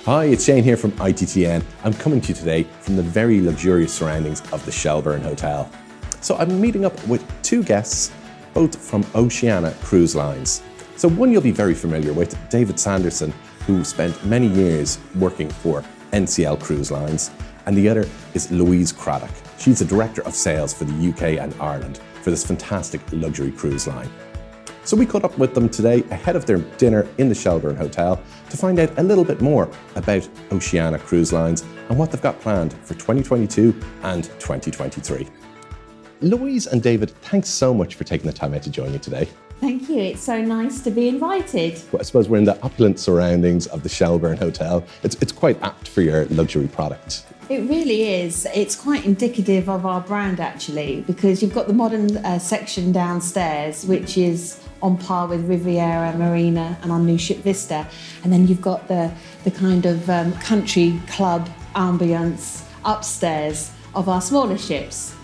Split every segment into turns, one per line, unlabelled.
Hi, it's Shane here from ITTN. I'm coming to you today from the very luxurious surroundings of the Shelburne Hotel. So I'm meeting up with two guests, both from Oceania Cruise Lines. So one you'll be very familiar with, David Sanderson, who spent many years working for NCL Cruise Lines, and the other is Louise Craddock. She's the Director of Sales for the UK and Ireland for this fantastic luxury cruise line. So we caught up with them today ahead of their dinner in the Shelburne Hotel to find out a little bit more about Oceania Cruise Lines and what they've got planned for 2022 and 2023. Louise and David, thanks so much for taking the time out to join me today.
Thank you. It's so nice to be invited.
Well, I suppose we're in the opulent surroundings of the Shelburne Hotel. It's quite apt for your luxury product.
It really is. It's quite indicative of our brand, actually, because you've got the modern section downstairs, which is on par with Riviera, Marina and our new ship Vista. And then you've got the kind of country club ambience upstairs of our smaller ships.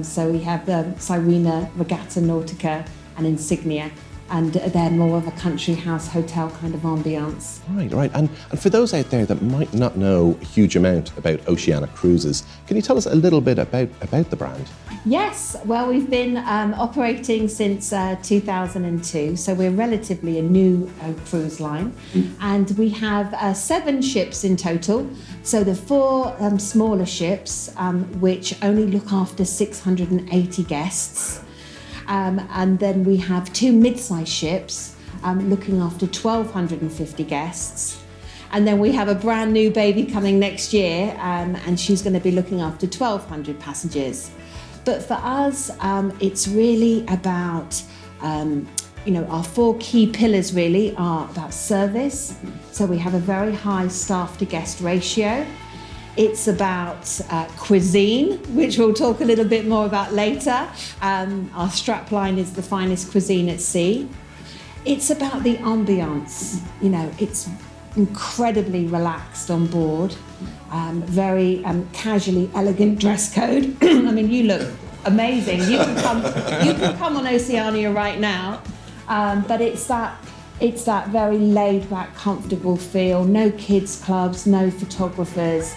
So we have Sirena, Regatta Nautica and Insignia, and they're more of a country house hotel kind of ambience.
Right. And for those out there that might not know a huge amount about Oceania Cruises, can you tell us a little bit about the brand?
Yes, well, we've been operating since 2002, so we're relatively a new cruise line. And we have 7 ships in total. So the 4 smaller ships, which only look after 680 guests. And then we have 2 mid-sized ships looking after 1,250 guests. And then we have a brand new baby coming next year, and she's going to be looking after 1,200 passengers. But for us, it's really about, our 4 key pillars really are about service. So we have a very high staff to guest ratio. It's about cuisine, which we'll talk a little bit more about later. Our strapline is the finest cuisine at sea. It's about the ambiance. It's incredibly relaxed on board, very casually elegant dress code. I mean, you look amazing. You can come on Oceania right now, but it's that very laid back, comfortable feel. No kids clubs, no photographers.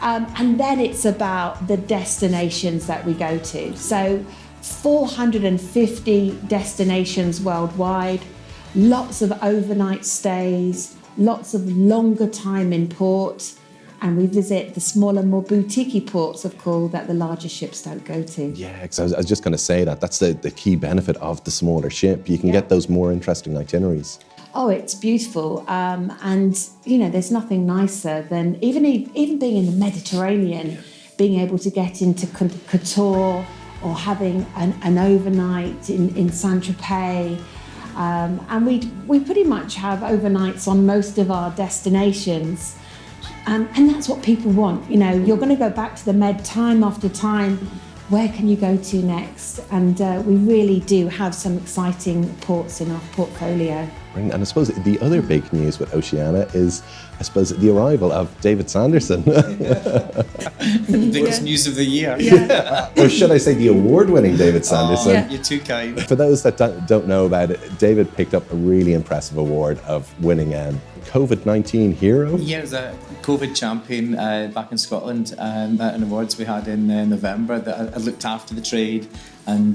And then it's about the destinations that we go to. So 450 destinations worldwide, lots of overnight stays, lots of longer time in port, and we visit the smaller, more boutique ports of call that the larger ships don't go to.
Yeah, because I was just going to say that's the key benefit of the smaller ship. You can get those more interesting itineraries.
Oh, it's beautiful. And, there's nothing nicer than even being in the Mediterranean, being able to get into Qatar or having an overnight in Saint-Tropez. And we pretty much have overnights on most of our destinations. And that's what people want. You're going to go back to the Med time after time. Where can you go to next? And we really do have some exciting ports in our portfolio.
And I suppose the other big news with Oceania is, the arrival of David Sanderson.
The biggest news of the year.
Yeah.
Or should I say the award-winning David Sanderson?
You're too kind.
For those that don't know about it, David picked up a really impressive award of winning COVID-19 hero.
Yeah, it was a COVID champion back in Scotland at an awards we had in November that I looked after the trade and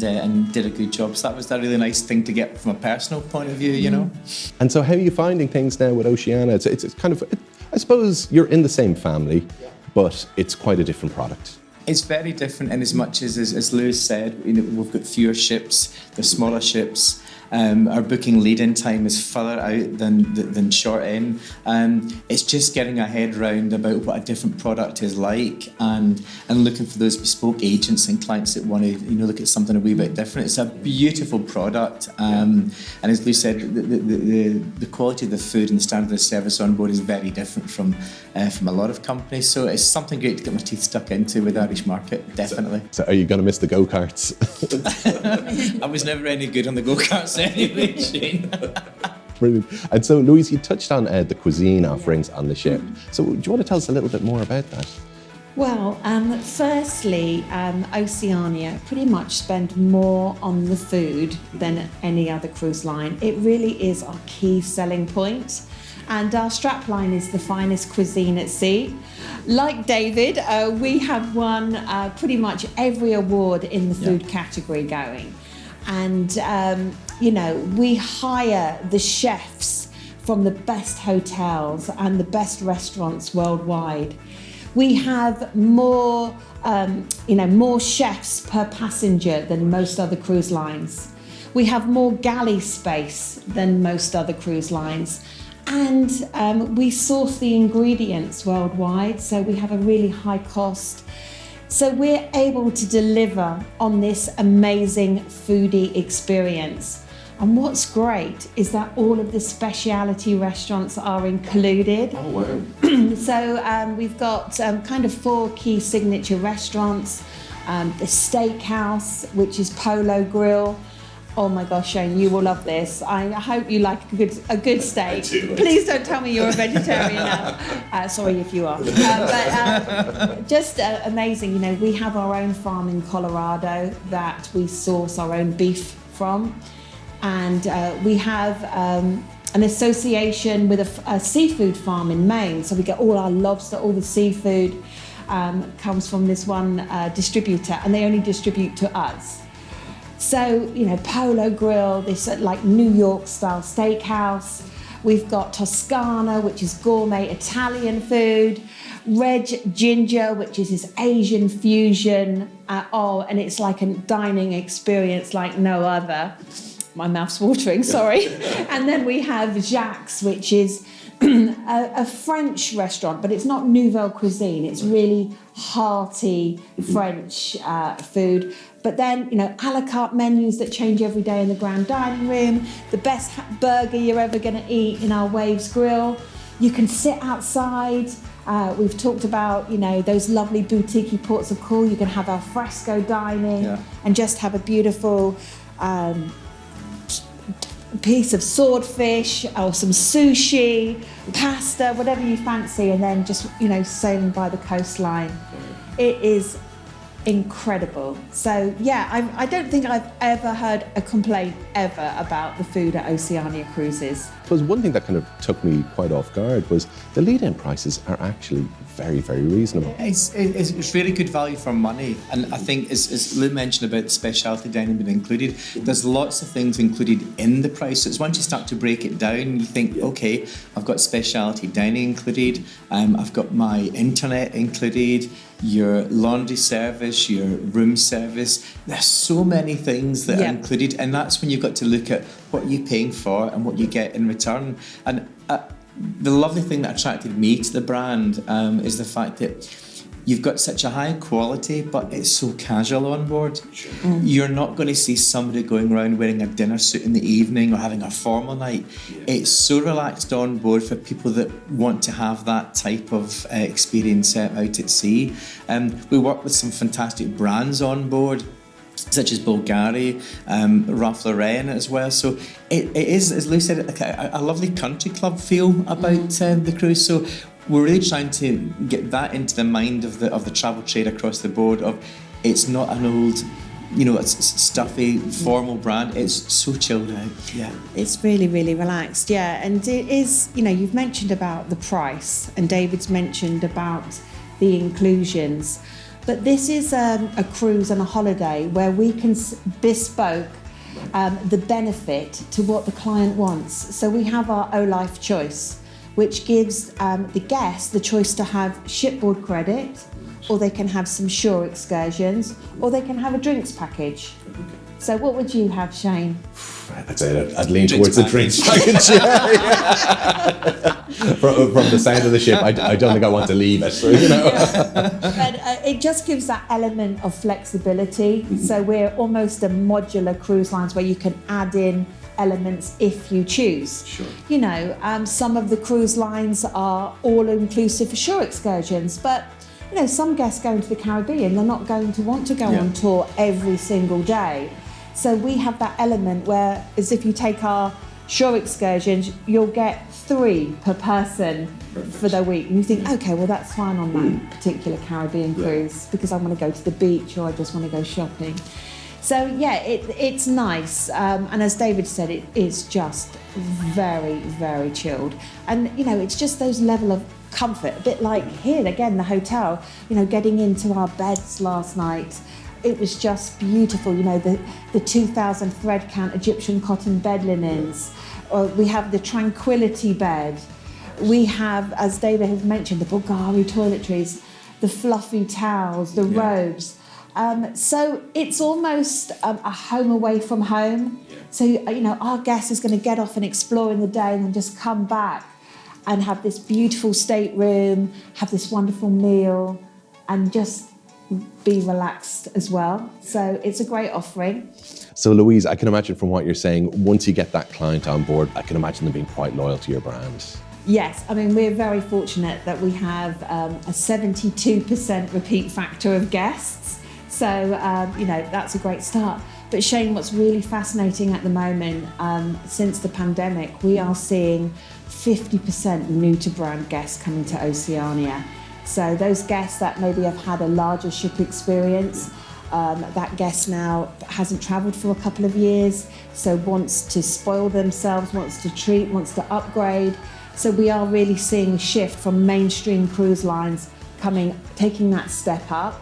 did a good job. So that was a really nice thing to get from a personal point of view,
And so how are you finding things now with Oceania? It's kind of, I suppose you're in the same family, but it's quite a different product.
It's very different in as much as Lewis said, we've got fewer ships, they're smaller ships. Our booking lead-in time is further out than short in. It's just getting our head round about what a different product is like and looking for those bespoke agents and clients that want to look at something a wee bit different. It's a beautiful product, and as Lou said, the quality of the food and the standard of service on board is very different from a lot of companies. So it's something great to get my teeth stuck into with the Irish market, definitely.
So are you going to miss the go-karts?
I was never any good on the go-karts anyway, Shane.
Brilliant. And so, Louise, you touched on the cuisine offerings on the ship. So do you want to tell us a little bit more about that?
Well, firstly, Oceania pretty much spend more on the food than any other cruise line. It really is our key selling point. And our strapline is the finest cuisine at sea. Like David, we have won pretty much every award in the food category going. And, we hire the chefs from the best hotels and the best restaurants worldwide. We have more chefs per passenger than most other cruise lines. We have more galley space than most other cruise lines. And we source the ingredients worldwide, so we have a really high cost. So we're able to deliver on this amazing foodie experience. And what's great is that all of the specialty restaurants are included.
Oh, wow.
So we've got kind of 4 key signature restaurants. The steakhouse, which is Polo Grill. Oh my gosh, Shane, you will love this. I hope you like a good steak. Please don't tell me you're a vegetarian now. Sorry if you are. Just amazing. We have our own farm in Colorado that we source our own beef from. And we have an association with a seafood farm in Maine. So we get all our lobster, all the seafood comes from this one distributor, and they only distribute to us. So, Polo Grill, this like New York style steakhouse. We've got Toscana, which is gourmet Italian food. Red Ginger, which is this Asian fusion. And it's like a dining experience like no other. My mouth's watering, sorry. And then we have Jacques, which is a French restaurant, but it's not nouvelle cuisine. It's really hearty French food. But then, a la carte menus that change every day in the grand dining room, the best burger you're ever going to eat in our Waves Grill. You can sit outside. We've talked about, those lovely boutique ports of call. You can have al fresco dining and just have a beautiful piece of swordfish or some sushi, pasta, whatever you fancy, and then just, sailing by the coastline. It is incredible. So I don't think I've ever heard a complaint ever about the food at Oceania Cruises.
Because one thing that kind of took me quite off guard was the lead-in prices are actually very, very reasonable.
It's really good value for money, and I think as Lou mentioned about the specialty dining being included, there's lots of things included in the price. So it's once you start to break it down, you think, okay, I've got specialty dining included, I've got my internet included, your laundry service, your room service. There's so many things that are included, and that's when you've got to look at what you're paying for and what you get in return. And the lovely thing that attracted me to the brand is the fact that you've got such a high quality, but it's so casual on board. Sure. You're not going to see somebody going around wearing a dinner suit in the evening or having a formal night. It's so relaxed on board for people that want to have that type of experience out at sea. We work with some fantastic brands on board, such as Bulgari, Ralph Lauren as well. So it is, as Lou said, like a lovely country club feel about the cruise. So we're really trying to get that into the mind of the travel trade across the board. Of it's not an old, it's stuffy formal brand. It's so chilled out. Yeah,
it's really, really relaxed. Yeah, and it is. You've mentioned about the price, and David's mentioned about the inclusions. But this is a cruise and a holiday where we can bespoke the benefit to what the client wants. So we have our OLife Choice, which gives the guest the choice to have shipboard credit, or they can have some shore excursions, or they can have a drinks package. So what would you have, Shane?
I'd say I'd lean towards the drinks package. From the sound of the ship, I don't think I want to leave it.
But it just gives that element of flexibility. Mm-hmm. So we're almost a modular cruise lines where you can add in elements if you choose.
Sure.
Some of the cruise lines are all inclusive for shore excursions, but some guests going to the Caribbean, they're not going to want to go on tour every single day. So we have that element where, as if you take our shore excursions, you'll get 3 per person for the week. And you think, okay, well, that's fine on that particular Caribbean cruise because I want to go to the beach or I just want to go shopping. So yeah, it's nice. And as David said, it is just very, very chilled. And you know, it's just those level of comfort, a bit like here again, the hotel, you know, getting into our beds last night. It was just beautiful, you know, the 2,000 thread count Egyptian cotton bed linens. We have the tranquility bed. We have, as David has mentioned, the Bulgari toiletries, the fluffy towels, the robes. So it's almost a home away from home. So, you know, our guest is going to get off and explore in the day and then just come back and have this beautiful stateroom, have this wonderful meal, and just be relaxed as well. So it's a great offering.
So Louise, I can imagine from what you're saying, once you get that client on board, I can imagine them being quite loyal to your brand.
Yes, I mean, we're very fortunate that we have a 72% repeat factor of guests. So, you know, that's a great start. But Shane, what's really fascinating at the moment, since the pandemic, we are seeing 50% new to brand guests coming to Oceania. So those guests that maybe have had a larger ship experience, that guest now hasn't travelled for a couple of years, so wants to spoil themselves, wants to treat, wants to upgrade. So we are really seeing a shift from mainstream cruise lines taking that step up.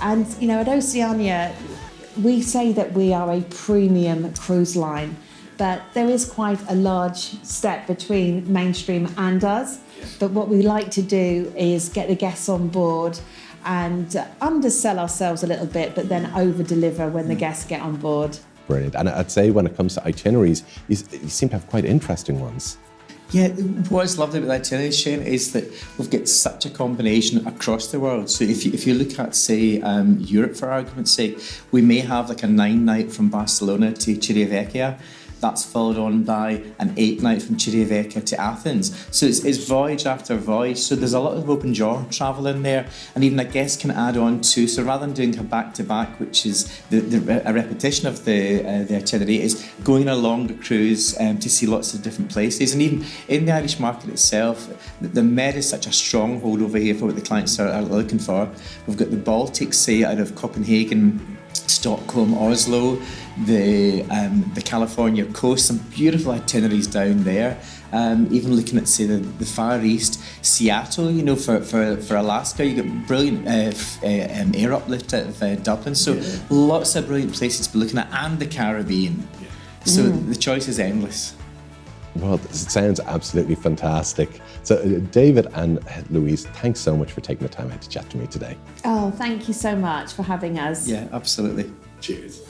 And, you know, at Oceania, we say that we are a premium cruise line, but there is quite a large step between mainstream and us. But what we like to do is get the guests on board and undersell ourselves a little bit, but then over-deliver when the guests get on board.
Brilliant. And I'd say when it comes to itineraries, you seem to have quite interesting ones.
Yeah, what's lovely about the itinerary, Shane, is that we've got such a combination across the world. So if you look at, say, Europe, for argument's sake, we may have like a 9-night from Barcelona to Civitavecchia. That's followed on by an 8-night from Civitavecchia to Athens. So it's voyage after voyage. So there's a lot of open jaw travel in there, and even a guest can add on too. So rather than doing a back-to-back, which is a repetition of the itinerary, is going on a longer cruise to see lots of different places. And even in the Irish market itself, the Med is such a stronghold over here for what the clients are looking for. We've got the Baltic Sea out of Copenhagen, Stockholm, Oslo, the California coast, some beautiful itineraries down there. Even looking at, say, the Far East, Seattle, you know, for Alaska, you got brilliant air uplift out of Dublin. So lots of brilliant places to be looking at, and the Caribbean. So the choice is endless.
Well, it sounds absolutely fantastic. So David and Louise, thanks so much for taking the time out to chat to me today.
Oh, thank you so much for having us.
Yeah, absolutely.
Cheers.